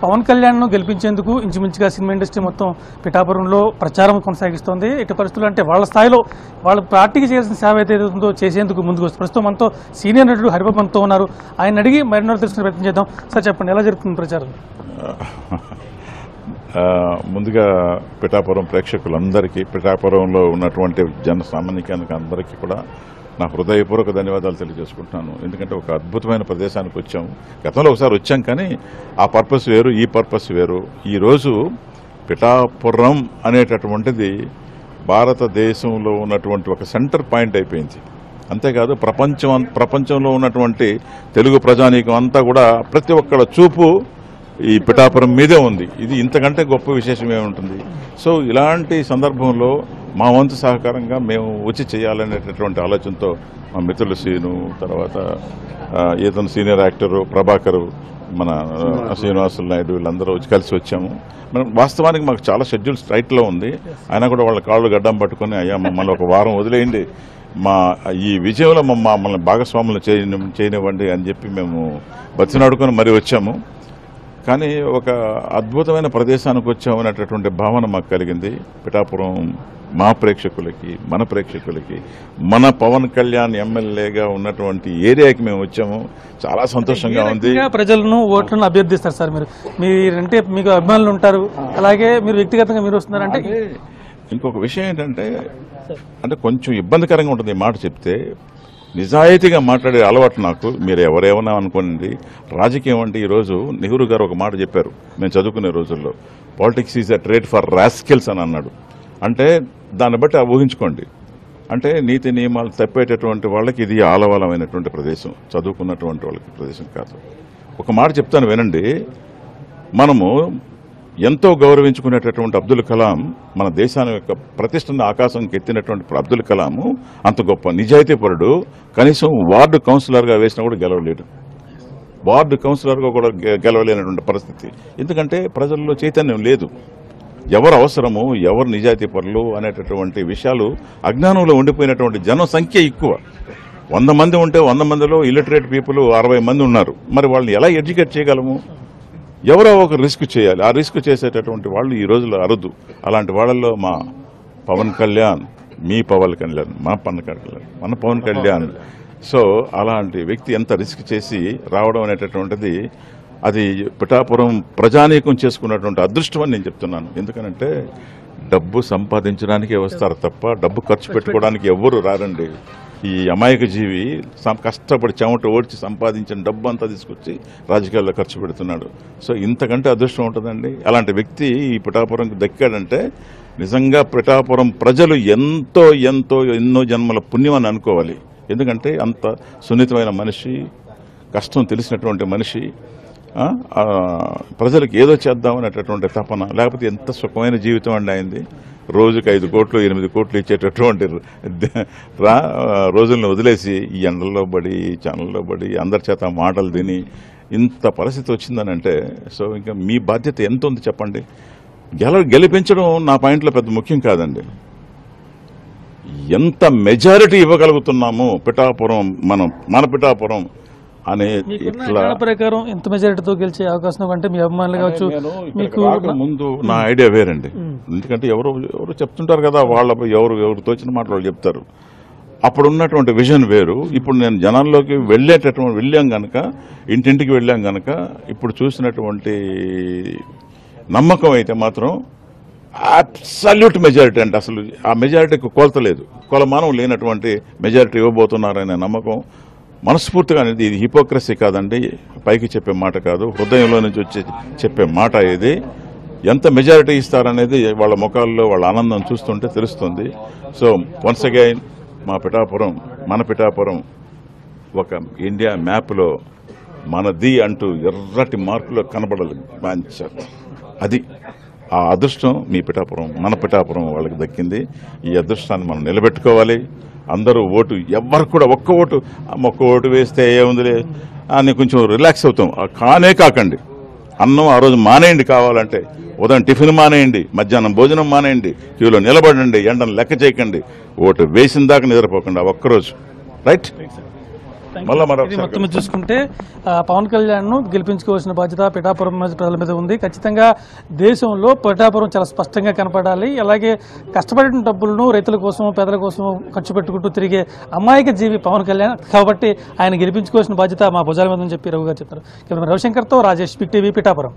పవన్ కళ్యాణ్ను గెలిపించేందుకు ఇంచుమించుగా cinema industry మొత్తం పిఠాపురంలో ప్రచారం కొనసాగిస్తోంది. ఎట్టి పరిస్థితులు అంటే వాళ్ళ స్థాయిలో వాళ్ళ పార్టీకి చేయాల్సిన సేవ ఏదైతే ఉందో చేసేందుకు ముందుకు వస్తుంది. ప్రస్తుతం మనతో సీనియర్ నటుడు హరిబాబు మనతో ఉన్నారు. ఆయన అడిగి మరిన్నో తెలుసుకునే ప్రయత్నం చేద్దాం. సార్ చెప్పండి, ఎలా జరుగుతుంది ప్రచారం? ముందుగా పిఠాపురం ప్రేక్షకులందరికీ, పిఠాపురంలో ఉన్నటువంటి జన సామాన్యానికి అందరికీ కూడా నా హృదయపూర్వక ధన్యవాదాలు తెలియజేసుకుంటున్నాను. ఎందుకంటే ఒక అద్భుతమైన ప్రదేశానికి వచ్చాము. గతంలో ఒకసారి వచ్చాం, కానీ ఆ పర్పస్ వేరు, ఈ పర్పస్ వేరు. ఈరోజు పిఠాపురం అనేటటువంటిది భారతదేశంలో ఉన్నటువంటి ఒక సెంటర్ పాయింట్ అయిపోయింది. అంతేకాదు ప్రపంచంలో ఉన్నటువంటి తెలుగు ప్రజానీకం అంతా కూడా ప్రతి ఒక్కళ్ళ చూపు ఈ పిఠాపురం మీదే ఉంది. ఇది ఇంతకంటే గొప్ప విశేషం ఏముంటుంది? సో ఇలాంటి సందర్భంలో మా వంతు సహకారంగా మేము వచ్చి చేయాలనేటటువంటి ఆలోచనతో మా మిత్రులు శ్రీను, తర్వాత ఇతను సీనియర్ యాక్టరు ప్రభాకరు, మన శ్రీనివాసులు నాయుడు, వీళ్ళందరూ వచ్చి కలిసి వచ్చాము. మనం వాస్తవానికి మాకు చాలా షెడ్యూల్ స్ట్రైట్లో ఉంది. అయినా కూడా వాళ్ళ కాళ్ళు గడ్డం పట్టుకొని, అయ్యా మమ్మల్ని ఒక వారం వదిలేయండి, మా ఈ విజయంలో మమ్మల్ని భాగస్వాములు చేయనివ్వండి అని చెప్పి మేము బతినాడుకొని మరీ వచ్చాము. కానీ ఒక అద్భుతమైన ప్రదేశానికి వచ్చామనేటటువంటి భావన మాకు కలిగింది. పిఠాపురం మా ప్రేక్షకులకి, మన ప్రేక్షకులకి, మన పవన్ కళ్యాణ్ ఎమ్మెల్యేగా ఉన్నటువంటి ఏరియాకి మేము వచ్చాము. చాలా సంతోషంగా ఉంది. ప్రజలను ఓట్లను అభ్యర్థిస్తారు సార్ మీరంటే మీకు అభిమానులు ఉంటారు, అలాగే మీరు వ్యక్తిగతంగా మీరు వస్తున్నారంటే. ఇంకొక విషయం ఏంటంటే, అంటే కొంచెం ఇబ్బందికరంగా ఉంటుంది ఈ మాట చెప్తే. నిజాయితీగా మాట్లాడే అలవాటు నాకు. మీరు ఎవరేమన్నా అనుకోండి, రాజకీయం అంటే ఈరోజు నెహ్రూ గారు ఒక మాట చెప్పారు మేము చదువుకునే రోజుల్లో, politics is a trade for rascals అని అన్నాడు. అంటే దాన్ని బట్టి ఊహించుకోండి. అంటే నీతి నియమాలు తప్పేటటువంటి వాళ్ళకి ఇది ఆలవాలమైనటువంటి ప్రదేశం, చదువుకున్నటువంటి వాళ్ళకి ప్రదేశం కాదు. ఒక మాట చెప్తాను వినండి. మనము ఎంతో గౌరవించుకునేటటువంటి అబ్దుల్ కలాం, మన దేశాన్ని యొక్క ప్రతిష్టను ఆకాశంకి ఎత్తినటువంటి అబ్దుల్ కలాము అంత గొప్ప నిజాయితీపరుడు. కనీసం వార్డు కౌన్సిలర్గా వేసినా కూడా గెలవలేడు. వార్డు కౌన్సిలర్గా కూడా గెలవలేనటువంటి పరిస్థితి. ఎందుకంటే ప్రజల్లో చైతన్యం లేదు. ఎవరు అవసరము, ఎవరు నిజాయితీపరులు అనేటటువంటి విషయాలు అజ్ఞానంలో ఉండిపోయినటువంటి జనం సంఖ్య ఎక్కువ. 100 మంది ఉంటే 100 మందిలో ఇల్లిటరేట్ పీపుల్ 60 మంది ఉన్నారు. మరి వాళ్ళని ఎలా ఎడ్యుకేట్ చేయగలము? ఎవరో ఒక రిస్క్ చేయాలి. ఆ రిస్క్ చేసేటటువంటి వాళ్ళు ఈ రోజుల్లో అరుదు. అలాంటి వాళ్ళల్లో మా పవన్ కళ్యాణ్, మీ పవన్ కళ్యాణ్, మా మన పవన్ కళ్యాణ్. సో అలాంటి వ్యక్తి ఎంత రిస్క్ చేసి రావడం అనేటటువంటిది అది పిఠాపురం ప్రజానీకం చేసుకున్నటువంటి అదృష్టం అని నేను చెప్తున్నాను. ఎందుకనంటే డబ్బు సంపాదించడానికే వస్తారు తప్ప డబ్బు ఖర్చు పెట్టుకోవడానికి ఎవ్వరు రారండి. ఈ అమాయక జీవి కష్టపడి చెమట ఓడ్చి సంపాదించిన డబ్బు అంతా తీసుకొచ్చి రాజకీయాల్లో ఖర్చు పెడుతున్నాడు. సో ఇంతకంటే అదృష్టం ఉంటుందండి. అలాంటి వ్యక్తి ఈ పిఠాపురంకి దక్కాడంటే నిజంగా పిఠాపురం ప్రజలు ఎన్నో జన్మల పుణ్యం అని అనుకోవాలి. ఎందుకంటే అంత సున్నితమైన మనిషి, కష్టం తెలిసినటువంటి మనిషి, ప్రజలకు ఏదో చేద్దామనేటటువంటి తపన. లేకపోతే ఎంత సుఖమైన జీవితం అండి అయింది. రోజుకి 5 కోట్లు 8 కోట్లు ఇచ్చేటటువంటి రోజులను వదిలేసి ఈ ఎండల్లో పడి, ఛానల్లో పడి, అందరి చేత మాటలు తిని ఇంత పరిస్థితి వచ్చిందని అంటే, సో ఇంకా మీ బాధ్యత ఎంత ఉంది చెప్పండి. గెలిపించడం నా పాయింట్లో పెద్ద ముఖ్యం కాదండి. ఎంత మెజారిటీ ఇవ్వగలుగుతున్నాము పిఠాపురం, మన పిఠాపురం అనే ఇట్లా ప్రకారం ఎంత మెజారిటీతో గెలిచే అవకాశం అంటే మీ అభిమానులు కావచ్చు. మీకు ముందు నా ఐడియా వేరండి. ఎందుకంటే ఎవరు చెప్తుంటారు కదా, ఎవరు తోచిన మాట వాళ్ళు చెప్తారు. అప్పుడున్నటువంటి విజన్ వేరు. ఇప్పుడు నేను జనాల్లోకి వెళ్ళాం గనక, ఇంటింటికి వెళ్ళాం గనక ఇప్పుడు చూసినటువంటి నమ్మకం అయితే మాత్రం అబ్సల్యూట్ మెజారిటీ అంటే అసలు ఆ మెజారిటీకి కొలతలేదు, కొలమానం లేనటువంటి మెజారిటీ ఇవ్వబోతున్నారనే నమ్మకం మనస్ఫూర్తిగా. అనేది ఇది హిపోక్రసీ కాదండి, పైకి చెప్పే మాట కాదు, హృదయంలో నుంచి వచ్చి చెప్పే మాట. ఇది ఎంత మెజారిటీ ఇస్తారనేది వాళ్ళ ముఖాల్లో వాళ్ళ ఆనందం చూస్తుంటే తెలుస్తుంది. సో వన్స్ అగైన్ మన పిఠాపురం ఒక ఇండియా మ్యాప్లో మనది అంటూ ఎర్రటి మార్కులో కనబడాలి. అది ఆ అదృష్టం మీ పిఠాపురం, మన పిఠాపురం వాళ్ళకి దక్కింది. ఈ అదృష్టాన్ని మనం నిలబెట్టుకోవాలి. అందరూ ఓటు, ఎవరు కూడా ఒక్క ఓటు వేస్తే ఏముందిలే అని కొంచెం రిలాక్స్ అవుతాం. కాకండి. అన్నం ఆ రోజు మానేయండి. కావాలంటే ఉదయం టిఫిన్ మానేయండి, మధ్యాహ్నం భోజనం మానేయండి, క్యూలో నిలబడండి, ఎండను లెక్క చేయకండి, ఓటు వేసిన దాకా నిద్రపోకండి ఒక్కరోజు. రైట్. మళ్ళీ ఇది మొత్తం చూసుకుంటే పవన్ కళ్యాణ్ ను గెలిపించుకోవాల్సిన బాధ్యత పిఠాపురం ప్రజల మీద ఉంది. ఖచ్చితంగా దేశంలో పిఠాపురం చాలా స్పష్టంగా కనపడాలి. అలాగే కష్టపడిన డబ్బులను రైతుల కోసం పేదల కోసం ఖర్చు పెట్టుకుంటూ తిరిగే అమాయక జీవి పవన్ కళ్యాణ్ కాబట్టి ఆయన గెలిపించుకోవాల్సిన బాధ్యత మా భుజాల మీద అని చెప్పి రఘు గారు చెప్పారు. రవిశంకర్తో రాజేష్, బిగ్ టీవీ, పిఠాపురం.